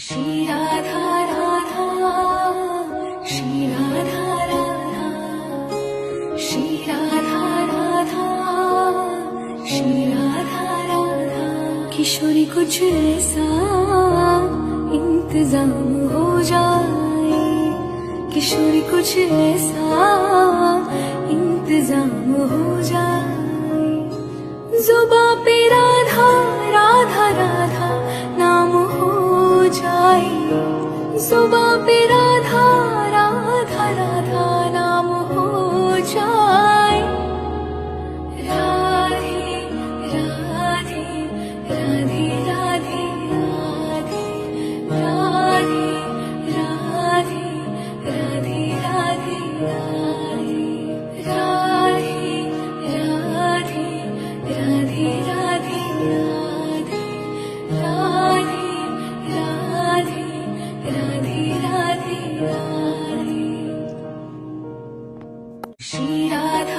श्री राधा राधा श्री राधा राधा श्री राधा राधा श्री राधा राधा किशोरी कुछ ऐसा इंतजाम हो जाए किशोरी कुछ ऐसा इंतजाम हो जाए जुबां पे राधा राधा राधा नाम हो जाए जुबां पे राधा राधा राधा नाम हो जाए राधे राधे राधे राधे राधे राधे राधे राधे राधे राधे राधे राधे राधे राधे राधे राधे राधे राधे श्री राधा